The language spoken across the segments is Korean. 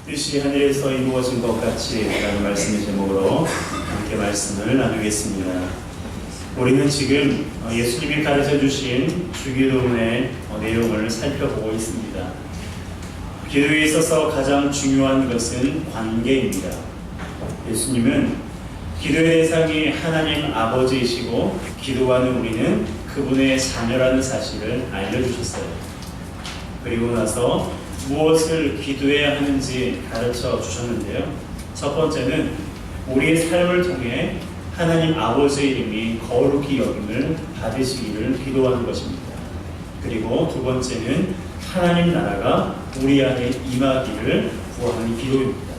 뜻이 하늘에서 이루어진 것 같이 라는 말씀의 제목으로 함께 말씀을 나누겠습니다. 우리는 지금 예수님이 가르쳐 주신 주기도문의 내용을 살펴보고 있습니다. 기도에 있어서 가장 중요한 것은 관계입니다. 예수님은 기도의 대상이 하나님 아버지이시고 기도하는 우리는 그분의 자녀라는 사실을 알려주셨어요. 그리고 나서 무엇을 기도해야 하는지 가르쳐 주셨는데요. 첫 번째는 우리의 삶을 통해 하나님 아버지의 이름이 거룩히 여김을 받으시기를 기도하는 것입니다. 그리고 두 번째는 하나님 나라가 우리 안에 임하기를 구하는 기도입니다.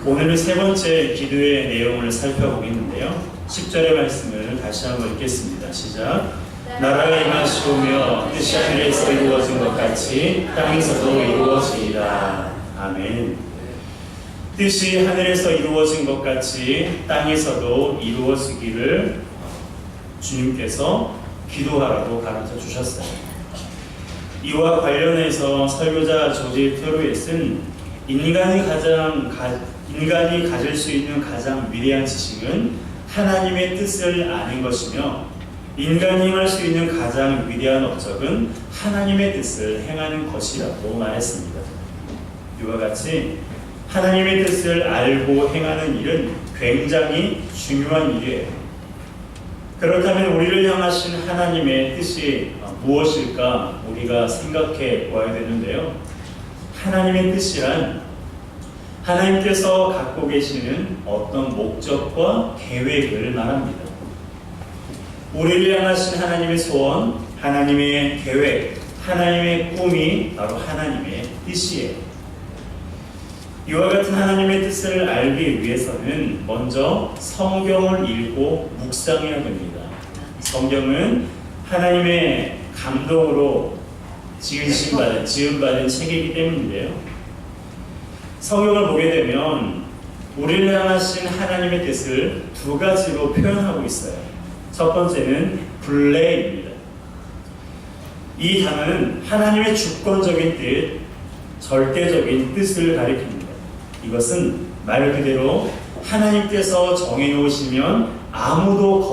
오늘은 세 번째 기도의 내용을 살펴보겠는데요. 10절의 말씀을 다시 한번 읽겠습니다. 시작. 나라가 임하시오며 뜻이 하늘에서 이루어진 것 같이 땅에서도 이루어지이다. 아멘. 뜻이 하늘에서 이루어진 것 같이 땅에서도 이루어지기를 주님께서 기도하라고 가르쳐 주셨어요. 이와 관련해서 설교자 조지 트루엣은 인간이 가질 수 있는 가장 위대한 지식은 하나님의 뜻을 아는 것이며 인간이 행할 수 있는 가장 위대한 업적은 하나님의 뜻을 행하는 것이라고 말했습니다. 이와 같이 하나님의 뜻을 알고 행하는 일은 굉장히 중요한 일이에요. 그렇다면 우리를 향하신 하나님의 뜻이 무엇일까 우리가 생각해 보아야 되는데요. 하나님의 뜻이란 하나님께서 갖고 계시는 어떤 목적과 계획을 말합니다. 우리를 향하신 하나님의 소원, 하나님의 계획, 하나님의 꿈이 바로 하나님의 뜻이에요. 이와 같은 하나님의 뜻을 알기 위해서는 먼저 성경을 읽고 묵상해야 됩니다. 성경은 하나님의 감동으로 지음받은 책이기 때문인데요. 성경을 보게 되면 우리를 향하신 하나님의 뜻을 두 가지로 표현하고 있어요. 첫 번째는 블레입니다. 이 단어는 하나님의 주권적인 뜻, 절대적인 뜻을 가리킵니다. 이것은 말 그대로 하나님께서 정해놓으시면 아무도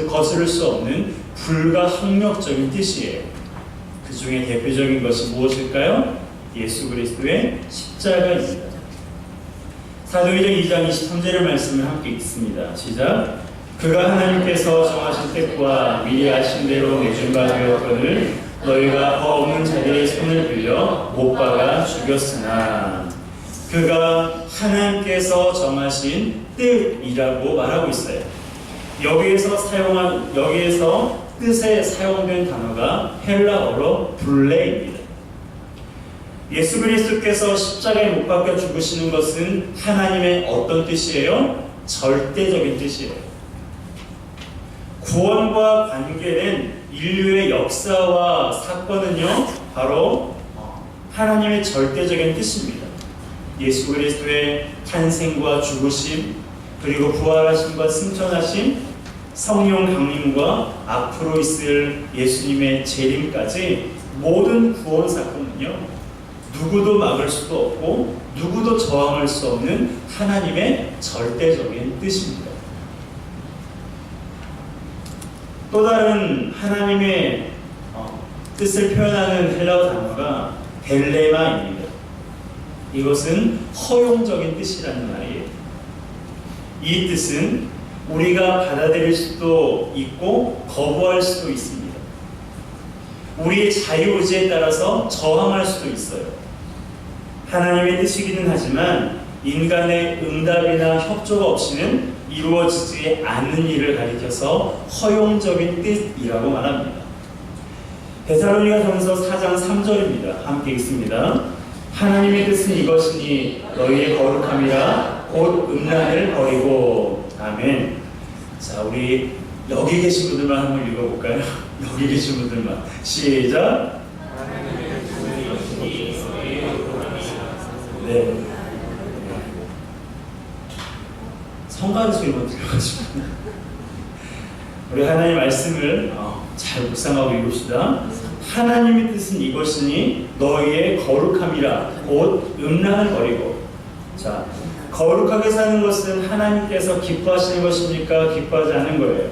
거스를 수 없는 불가항력적인 뜻이에요. 그 중에 대표적인 것이 무엇일까요? 예수 그리스도의 십자가입니다. 사도행전 2장 23절의 말씀을 함께 읽습니다. 시작. 그가 하나님께서 정하신 뜻과 미리 아신 대로 내준 바 되었거늘 너희가 법 없는 자들의 손을 빌려 못 박아 죽였으나 그가 하나님께서 정하신 뜻이라고 말하고 있어요. 여기에서 뜻에 사용된 단어가 헬라어로 블레입니다. 예수 그리스도께서 십자가에 못 박혀 죽으시는 것은 하나님의 어떤 뜻이에요? 절대적인 뜻이에요. 구원과 관계된 인류의 역사와 사건은요, 바로 하나님의 절대적인 뜻입니다. 예수 그리스도의 탄생과 죽으심, 그리고 부활하심과 승천하심, 성령 강림과 앞으로 있을 예수님의 재림까지 모든 구원 사건은요, 누구도 막을 수도 없고 누구도 저항할 수 없는 하나님의 절대적인 뜻입니다. 또 다른 하나님의 뜻을 표현하는 헬라어 단어가 델레마입니다. 이것은 허용적인 뜻이라는 말이에요. 이 뜻은 우리가 받아들일 수도 있고 거부할 수도 있습니다. 우리의 자유의지에 따라서 저항할 수도 있어요. 하나님의 뜻이기는 하지만 인간의 응답이나 협조가 없이는 이루어지지 않는 일을 가리켜서 허용적인 뜻이라고 말합니다. 데살로니가전서 4장 3절입니다. 함께 읽습니다. 하나님의 뜻은 이것이니 너희의 거룩함이라 곧 음란을 버리고. 아멘. 자, 우리 여기 계신 분들만 한번 읽어볼까요? 여기 계신 분들만. 시작. 네. 성가대 소리만 들려가지고 우리 하나님의 말씀을 잘 묵상하고 읽읍시다. 하나님의 뜻은 이것이니 너희의 거룩함이라 곧 음란을 버리고. 자, 거룩하게 사는 것은 하나님께서 기뻐하시는 것입니까? 기뻐하지 않는 거예요.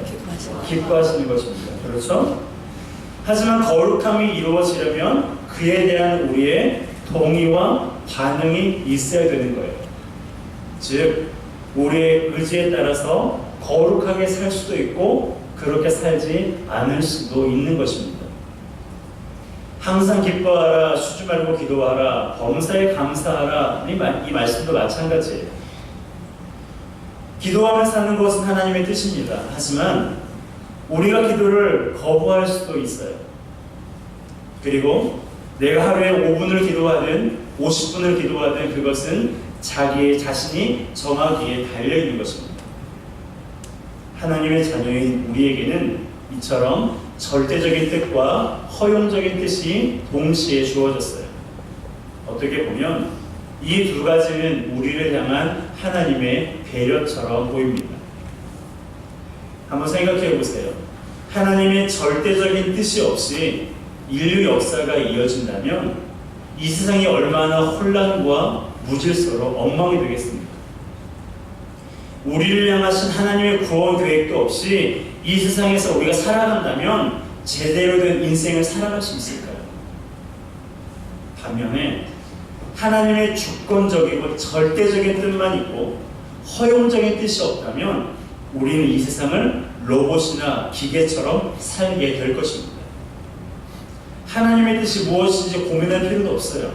기뻐하시는 것입니다. 그렇죠? 하지만 거룩함이 이루어지려면 그에 대한 우리의 동의와 반응이 있어야 되는 거예요. 즉, 우리의 의지에 따라서 거룩하게 살 수도 있고 그렇게 살지 않을 수도 있는 것입니다. 항상 기뻐하라, 쉬지 말고 기도하라, 범사에 감사하라, 이 말씀도 마찬가지예요. 기도하며 사는 것은 하나님의 뜻입니다. 하지만 우리가 기도를 거부할 수도 있어요. 그리고 내가 하루에 5분을 기도하든 50분을 기도하든 그것은 자기의 자신이 정하기에 달려있는 것입니다. 하나님의 자녀인 우리에게는 이처럼 절대적인 뜻과 허용적인 뜻이 동시에 주어졌어요. 어떻게 보면 이 두 가지는 우리를 향한 하나님의 배려처럼 보입니다. 한번 생각해 보세요. 하나님의 절대적인 뜻이 없이 인류 역사가 이어진다면 이 세상이 얼마나 혼란과 무질서로 엉망이 되겠습니까? 우리를 향하신 하나님의 구원 계획도 없이 이 세상에서 우리가 살아간다면 제대로 된 인생을 살아갈 수 있을까요? 반면에 하나님의 주권적이고 절대적인 뜻만 있고 허용적인 뜻이 없다면 우리는 이 세상을 로봇이나 기계처럼 살게 될 것입니다. 하나님의 뜻이 무엇인지 고민할 필요도 없어요.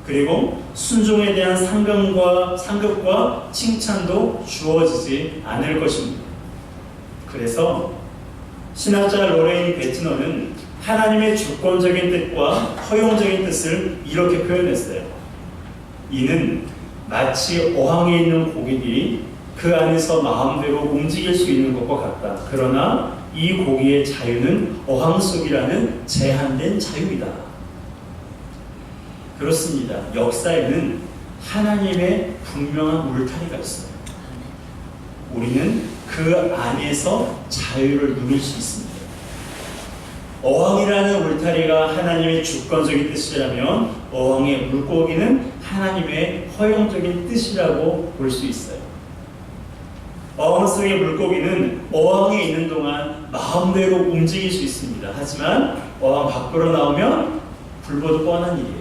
그리고 순종에 대한 상급과 칭찬도 주어지지 않을 것입니다. 그래서 신학자 로레인 베트너는 하나님의 주권적인 뜻과 허용적인 뜻을 이렇게 표현했어요. 이는 마치 어항에 있는 고기들이 그 안에서 마음대로 움직일 수 있는 것과 같다. 그러나 이 고기의 자유는 어항 속이라는 제한된 자유이다. 그렇습니다. 역사에는 하나님의 분명한 울타리가 있어요. 우리는 그 안에서 자유를 누릴 수 있습니다. 어항이라는 울타리가 하나님의 주권적인 뜻이라면 어항의 물고기는 하나님의 허용적인 뜻이라고 볼 수 있어요. 어항 속의 물고기는 어항에 있는 동안 마음대로 움직일 수 있습니다. 하지만 어항 밖으로 나오면 불보듯 뻔한 일이에요.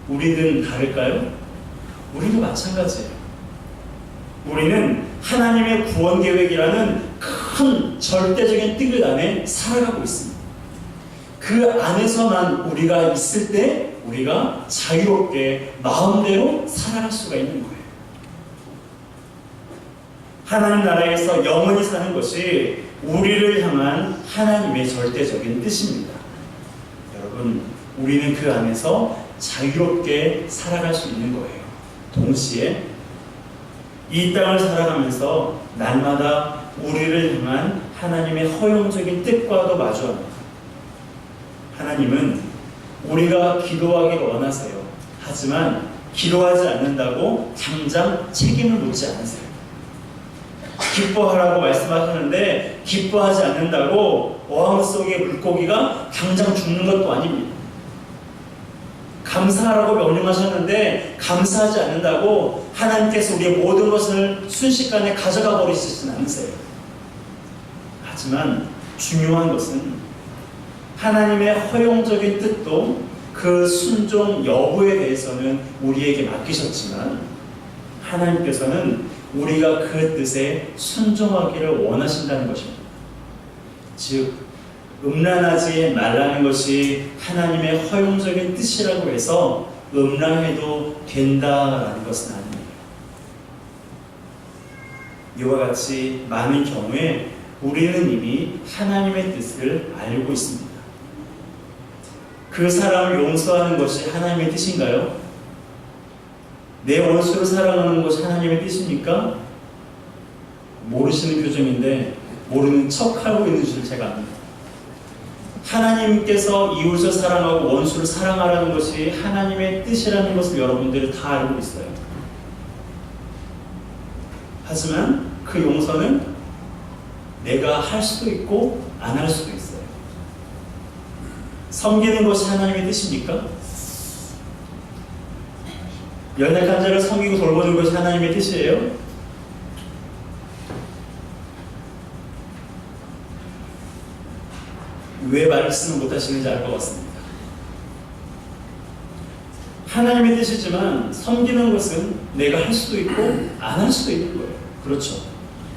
우리는 다를까요? 우리도 마찬가지예요. 우리는 하나님의 구원 계획이라는 큰 절대적인 뜻 안에 살아가고 있습니다. 그 안에서만 우리가 있을 때 우리가 자유롭게 마음대로 살아갈 수가 있는 거예요. 하나님 나라에서 영원히 사는 것이 우리를 향한 하나님의 절대적인 뜻입니다. 여러분, 우리는 그 안에서 자유롭게 살아갈 수 있는 거예요. 동시에 이 땅을 살아가면서 날마다 우리를 향한 하나님의 허용적인 뜻과도 마주합니다. 하나님은 우리가 기도하기를 원하세요. 하지만 기도하지 않는다고 당장 책임을 묻지 않으세요. 기뻐하라고 말씀하셨는데 기뻐하지 않는다고 어항 속의 물고기가 당장 죽는 것도 아닙니다. 감사하라고 명령하셨는데 감사하지 않는다고 하나님께서 우리의 모든 것을 순식간에 가져가 버리시진 않으세요. 하지만 중요한 것은 하나님의 허용적인 뜻도 그 순종 여부에 대해서는 우리에게 맡기셨지만 하나님께서는 우리가 그 뜻에 순종하기를 원하신다는 것입니다. 즉 음란하지 말라는 것이 하나님의 허용적인 뜻이라고 해서 음란해도 된다라는 것은 아닙니다. 이와 같이 많은 경우에 우리는 이미 하나님의 뜻을 알고 있습니다. 그 사람을 용서하는 것이 하나님의 뜻인가요? 내 원수를 사랑하는 것이 하나님의 뜻입니까? 모르시는 표정인데 모르는 척하고 있는 줄 제가 압니다. 하나님께서 이웃을 사랑하고 원수를 사랑하라는 것이 하나님의 뜻이라는 것을 여러분들이 다 알고 있어요. 하지만 그 용서는 내가 할 수도 있고 안 할 수도 있어요. 섬기는 것이 하나님의 뜻입니까? 연약한 자를 섬기고 돌보는 것이 하나님의 뜻이에요? 왜 말씀을 못하시는지 알 것 같습니다. 하나님의 뜻이지만 섬기는 것은 내가 할 수도 있고 안 할 수도 있는 거예요. 그렇죠.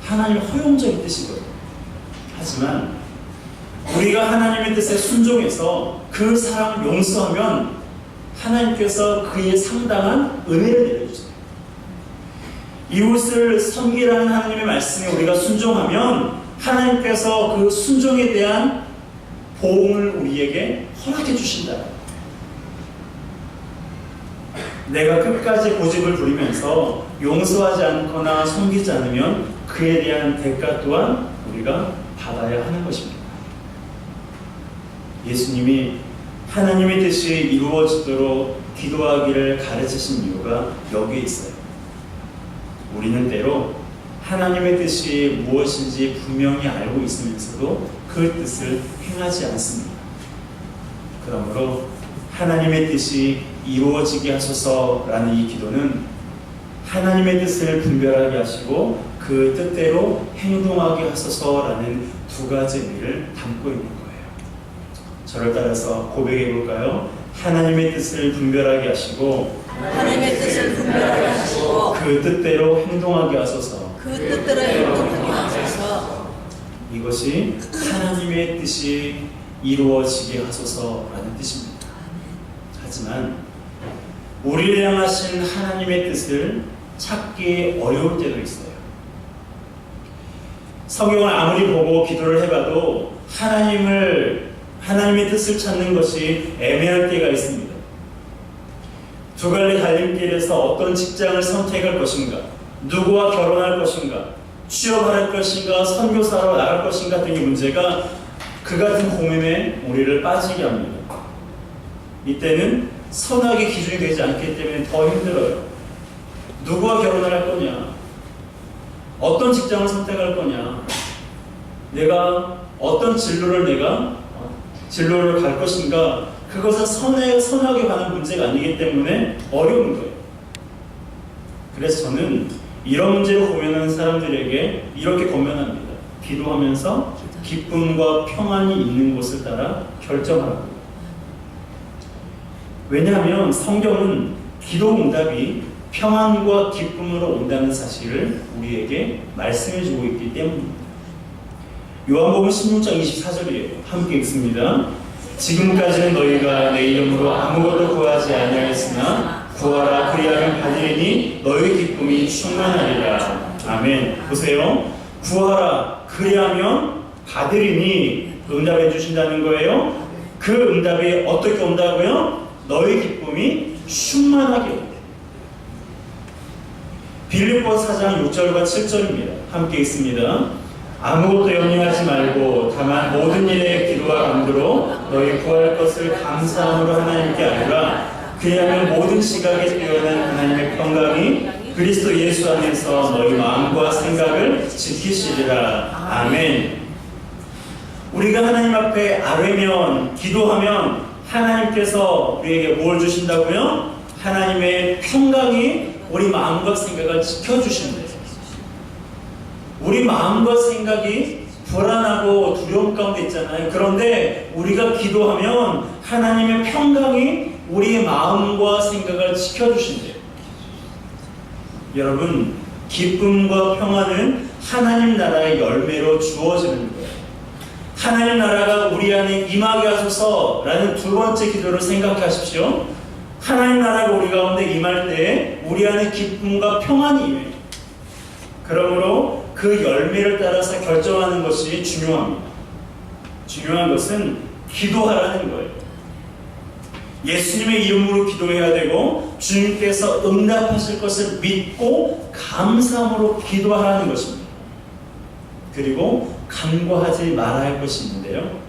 하나님의 허용적인 뜻이거든요. 하지만 우리가 하나님의 뜻에 순종해서 그 사람을 용서하면 하나님께서 그에 상당한 은혜를 내려주세요. 이웃을 섬기라는 하나님의 말씀에 우리가 순종하면 하나님께서 그 순종에 대한 보응을 우리에게 허락해 주신다. 내가 끝까지 고집을 부리면서 용서하지 않거나 섬기지 않으면 그에 대한 대가 또한 우리가 받아야 하는 것입니다. 예수님이 하나님의 뜻이 이루어지도록 기도하기를 가르치신 이유가 여기에 있어요. 우리는 때로 하나님의 뜻이 무엇인지 분명히 알고 있으면서도 그 뜻을 행하지 않습니다. 그러므로 하나님의 뜻이 이루어지게 하소서라는 이 기도는 하나님의 뜻을 분별하게 하시고 그 뜻대로 행동하게 하소서라는 두 가지 의미를 담고 있는 거예요. 저를 따라서 고백해 볼까요? 하나님의 뜻을 분별하게 하시고 하나님의 뜻을 분별하게 하시고 그 뜻대로 행동하게 하소서. 그 뜻대로 행동하게 하소서. 이것이 하나님의 뜻이 이루어지게 하소서라는 뜻입니다. 하지만 우리를 향하신 하나님의 뜻을 찾기 어려울 때도 있어요. 성경을 아무리 보고 기도를 해봐도 하나님의 뜻을 찾는 것이 애매할 때가 있습니다. 두 갈래 갈림길에서 어떤 직장을 선택할 것인가, 누구와 결혼할 것인가, 취업할 것인가, 선교사로 나갈 것인가 등의 문제가 그 같은 고민에 우리를 빠지게 합니다. 이때는 선악의 기준이 되지 않기 때문에 더 힘들어요. 누구와 결혼을 할 거냐, 어떤 직장을 선택할 거냐, 내가 어떤 진로를 갈 것인가, 그것은 선하게 가는 문제가 아니기 때문에 어려운 거예요. 그래서 저는 이런 문제로 고민하는 사람들에게 이렇게 권면합니다. 기도하면서 기쁨과 평안이 있는 곳을 따라 결정하라고. 왜냐하면 성경은 기도 응답이 평안과 기쁨으로 온다는 사실을 우리에게 말씀해 주고 있기 때문입니다. 요한복음 16장 24절이에요. 함께 읽습니다. 지금까지는 너희가 내 이름으로 아무것도 구하지 아니하였으나 구하라 그리하면 받으리니 너희 기쁨이 충만하리라. 아멘. 보세요. 구하라 그리하면 받으리니 응답해 주신다는 거예요. 그 응답이 어떻게 온다고요? 너희 기쁨이 충만하게 온다. 빌립보서 4장 6절과 7절입니다. 함께 읽습니다. 아무것도 염려하지 말고 다만 모든 일에 기도와 간구로 너희 구할 것을 감사함으로 하나님께 아뢰라. 그리하면 모든 시각에 뛰어난 하나님의 평강이 그리스도 예수 안에서 너희 마음과 생각을 지키시리라. 아멘. 우리가 하나님 앞에 아뢰면, 기도하면 하나님께서 우리에게 뭘 주신다고요? 하나님의 평강이 우리 마음과 생각을 지켜주신대요. 우리 마음과 생각이 불안하고 두려움 가운데 있잖아요. 그런데 우리가 기도하면 하나님의 평강이 우리의 마음과 생각을 지켜주신대요. 여러분, 기쁨과 평안은 하나님 나라의 열매로 주어지는 거예요. 하나님 나라가 우리 안에 임하게 하소서라는 두 번째 기도를 생각하십시오. 하나님 나라가 우리 가운데 임할 때 우리 안에 기쁨과 평안이 임해요. 그러므로 그 열매를 따라서 결정하는 것이 중요합니다. 중요한 것은 기도하라는 거예요. 예수님의 이름으로 기도해야 되고 주님께서 응답하실 것을 믿고 감사함으로 기도하라는 것입니다. 그리고 간과하지 말아야 할 것이 있는데요.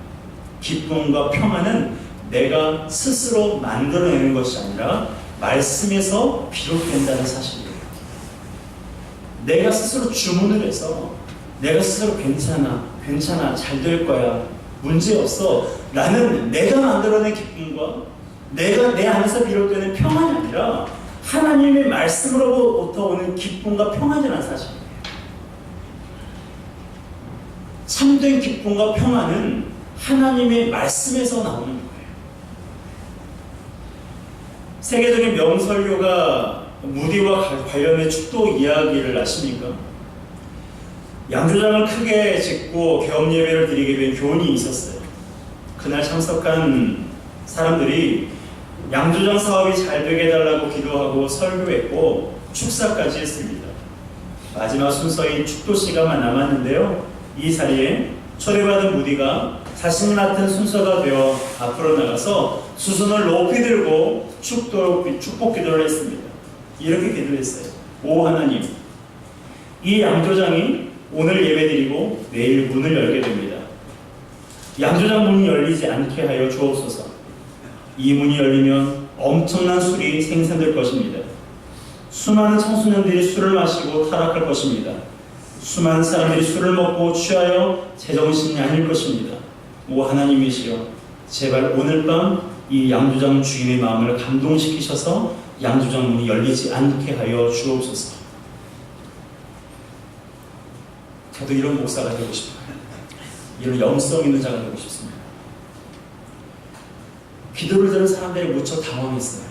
기쁨과 평안은 내가 스스로 만들어내는 것이 아니라 말씀에서 비롯된다는 사실이에요. 내가 스스로 주문을 해서 내가 스스로 괜찮아, 잘 될 거야, 문제 없어 나는 내가 만들어낸 기쁨과 내가 내 안에서 비롯되는 평안이 아니라 하나님의 말씀으로부터 오는 기쁨과 평안이라는 사실이에요. 참된 기쁨과 평안은 하나님의 말씀에서 나오는 거예요. 세계적인 명설교가 무디와 관련된 축도 이야기를 아십니까? 양조장을 크게 짓고 계엄 예배를 드리게 된 교훈이 있었어요. 그날 참석한 사람들이 양조장 사업이 잘 되게 해달라고 기도하고 설교했고 축사까지 했습니다. 마지막 순서인 축도 시간만 남았는데요. 이 자리에 초대받은 무디가 자신이 맡은 순서가 되어 앞으로 나가서 수순을 높이 들고 축복 기도를 했습니다. 이렇게 기도했어요. 오 하나님, 이 양조장이 오늘 예배드리고 내일 문을 열게 됩니다. 양조장 문이 열리지 않게 하여 주옵소서. 이 문이 열리면 엄청난 술이 생산될 것입니다. 수많은 청소년들이 술을 마시고 타락할 것입니다. 수많은 사람들이 술을 먹고 취하여 제정신이 아닐 것입니다. 오 하나님이시여, 제발 오늘 밤 이 양조장 주인의 마음을 감동시키셔서 양조장 문이 열리지 않게 하여 주옵소서. 저도 이런 목사가 되고 싶어요. 이런 영성 있는 자가 되고 싶습니다. 기도를 들은 사람들이 무척 당황했어요.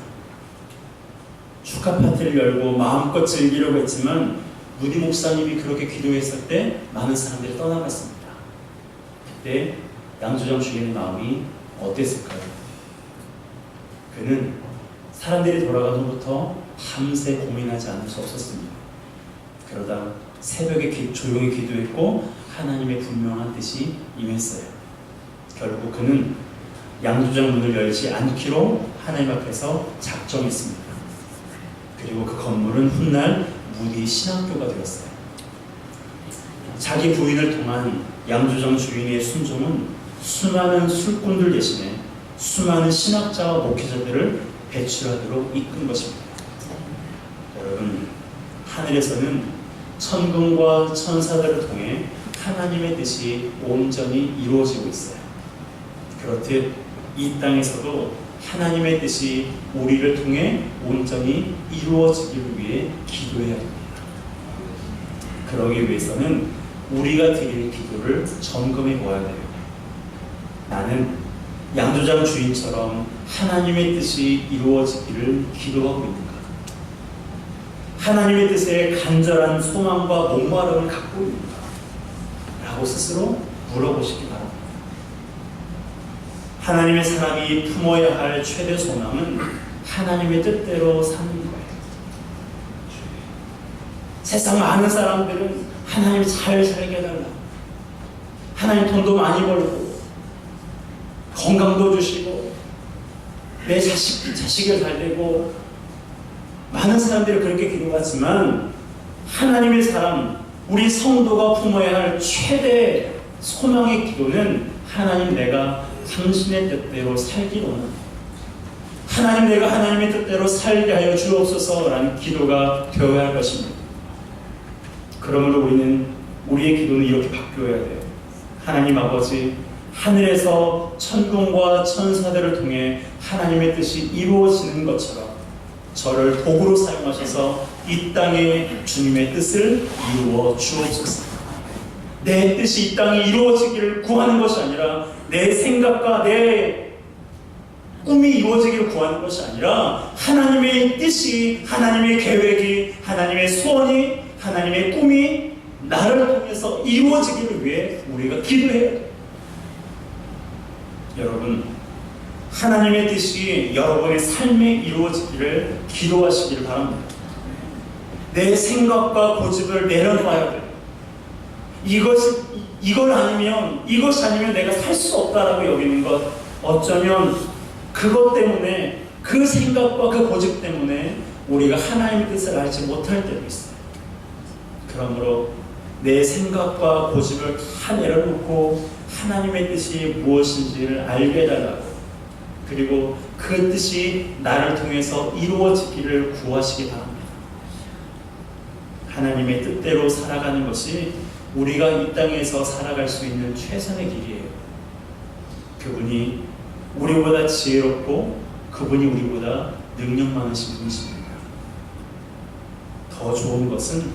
축하 파티를 열고 마음껏 즐기려고 했지만 무디 목사님이 그렇게 기도했을 때 많은 사람들이 떠나갔습니다. 그때 양조장 주인의 마음이 어땠을까요? 그는 사람들이 돌아간 후부터 밤새 고민하지 않을 수 없었습니다. 그러다 새벽에 조용히 기도했고 하나님의 분명한 뜻이 임했어요. 결국 그는 양조장 문을 열지 않기로 하나님 앞에서 작정했습니다. 그리고 그 건물은 훗날 무디 신학교가 되었어요. 자기 부인을 통한 양조장 주인의 순종은 수많은 술꾼들 대신에 수많은 신학자와 목회자들을 배출하도록 이끈 것입니다. 여러분, 하늘에서는 천군과 천사들을 통해 하나님의 뜻이 온전히 이루어지고 있어요. 그렇듯 이 땅에서도 하나님의 뜻이 우리를 통해 온전히 이루어지기를 위해 기도해야 합니다. 그러기 위해서는 우리가 드릴 기도를 점검해 보아야 돼요. 나는 양조장 주인처럼 하나님의 뜻이 이루어지기를 기도하고 있는가? 하나님의 뜻에 간절한 소망과 목마름을 갖고 있는가? 라고 스스로 물어보시기 바랍니다. 하나님의 사람이 품어야 할 최대 소망은 하나님의 뜻대로 사는 거예요. 세상 많은 사람들은 하나님 잘 살게 해달라, 하나님 돈도 많이 벌고 건강도 주시고 내 자식을 잘 되고, 많은 사람들이 그렇게 기도하지만 하나님의 사람, 우리 성도가 품어야 할 최대 소망의 기도는 하나님, 내가 당신의 뜻대로 살기 원합니다. 하나님, 내가 하나님의 뜻대로 살게 하여 주옵소서라는 기도가 되어야 할 것입니다. 그러므로 우리의 기도는 이렇게 바뀌어야 돼요. 하나님 아버지, 하늘에서 천군과 천사들을 통해 하나님의 뜻이 이루어지는 것처럼 저를 도구로 사용하셔서 이 땅에 주님의 뜻을 이루어 주옵소서. 내 뜻이 이 땅에 이루어지기를 구하는 것이 아니라, 내 생각과 내 꿈이 이루어지기를 구하는 것이 아니라, 하나님의 뜻이, 하나님의 계획이, 하나님의 소원이, 하나님의 꿈이 나를 통해서 이루어지기를 위해 우리가 기도해야 돼요. 여러분, 하나님의 뜻이 여러분의 삶에 이루어지기를 기도하시기를 바랍니다. 내 생각과 고집을 내려놔야 돼요. 이것이 아니면 내가 살 수 없다라고 여기는 것, 어쩌면 그것 때문에, 그 생각과 그 고집 때문에 우리가 하나님의 뜻을 알지 못할 때도 있어요. 그러므로 내 생각과 고집을 다 내려놓고 하나님의 뜻이 무엇인지를 알게 해달라고, 그리고 그 뜻이 나를 통해서 이루어지기를 구하시기 바랍니다. 하나님의 뜻대로 살아가는 것이 우리가 이 땅에서 살아갈 수 있는 최선의 길이에요. 그분이 우리보다 지혜롭고 그분이 우리보다 능력 많으신 분이십니다. 더 좋은 것은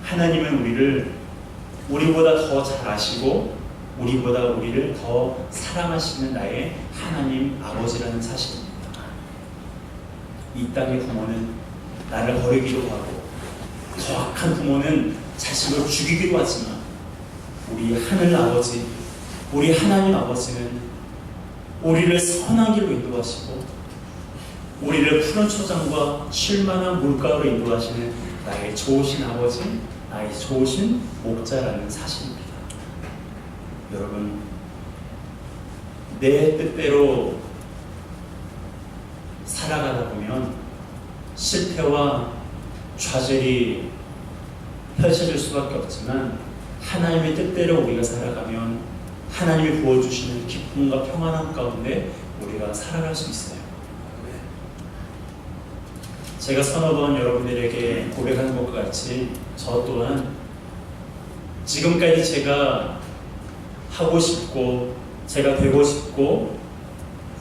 하나님은 우리보다 더 잘 아시고 우리보다 우리를 더 사랑하시는 나의 하나님 아버지라는 사실입니다. 이 땅의 부모는 나를 버리기도 하고 더 악한 부모는 자식을 죽이기도 하지만 우리 하늘 아버지, 우리 하나님 아버지는 우리를 선한 길로 인도하시고 우리를 푸른 초장과 쉴만한 물가로 인도하시는 나의 좋으신 아버지, 나의 좋으신 목자라는 사실입니다. 여러분, 내 뜻대로 살아가다 보면 실패와 좌절이 펼쳐질 수밖에 없지만 하나님의 뜻대로 우리가 살아가면 하나님이 부어주시는 기쁨과 평안함 가운데 우리가 살아갈 수 있어요. 제가 서너 번 여러분들에게 고백하는 것과 같이 저 또한 지금까지 제가 하고 싶고 제가 되고 싶고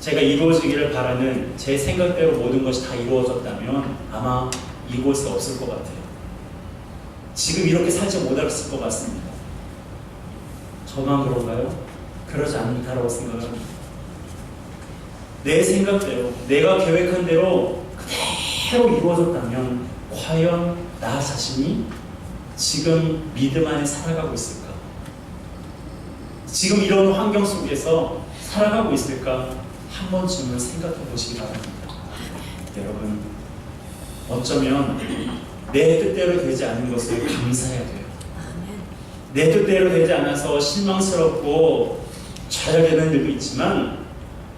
제가 이루어지기를 바라는 제 생각대로 모든 것이 다 이루어졌다면 아마 이곳에 없을 것 같아요. 지금 이렇게 살지 못했을 것 같습니다. 저만 그런가요? 그러지 않다라고 생각합니다. 내 생각대로 내가 계획한 대로 그대로 이루어졌다면 과연 나 자신이 지금 믿음 안에 살아가고 있을까? 지금 이런 환경 속에서 살아가고 있을까? 한 번쯤은 생각해 보시기 바랍니다. 여러분, 어쩌면 내 뜻대로 되지 않은 것을 감사해야 돼요. 내 뜻대로 되지 않아서 실망스럽고 좌절되는 일도 있지만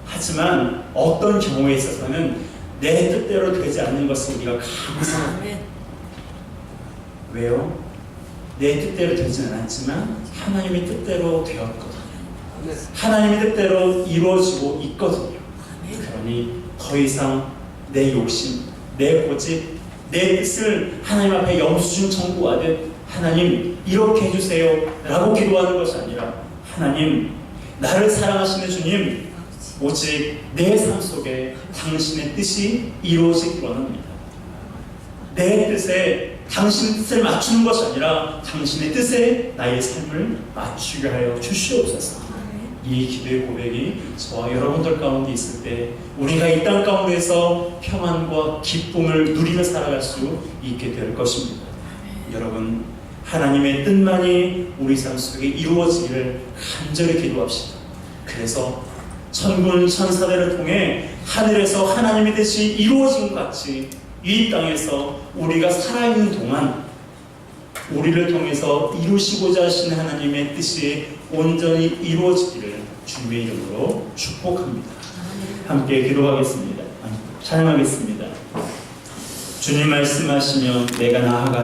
하지만 어떤 경우에 있어서는 내 뜻대로 되지 않는 것을 우리가 감사해요. 왜요? 내 뜻대로 되지는 않지만 하나님의 뜻대로 되었거든요. 하나님의 뜻대로 이루어지고 있거든요. 그러니 더 이상 내 욕심, 내 고집, 내 뜻을 하나님 앞에 영수증 청구하듯 하나님 이렇게 해주세요 라고 기도하는 것이 아니라 하나님 나를 사랑하시는 주님 오직 내 삶 속에 당신의 뜻이 이루어지기 원합니다. 내 뜻에 당신의 뜻을 맞추는 것이 아니라 당신의 뜻에 나의 삶을 맞추게 하여 주시옵소서. 이 기도의 고백이 저와 여러분들 가운데 있을 때 우리가 이 땅 가운데서 평안과 기쁨을 누리며 살아갈 수 있게 될 것입니다. 여러분, 하나님의 뜻만이 우리 삶 속에 이루어지기를 간절히 기도합시다. 그래서 천군 천사들을 통해 하늘에서 하나님의 뜻이 이루어진 것 같이 이 땅에서 우리가 살아있는 동안 우리를 통해서 이루시고자 하시는 하나님의 뜻이 온전히 이루어지기를 주님의 이름으로 축복합니다. 함께 기도하겠습니다. 찬양하겠습니다. 주님 말씀하시면 내가 나아가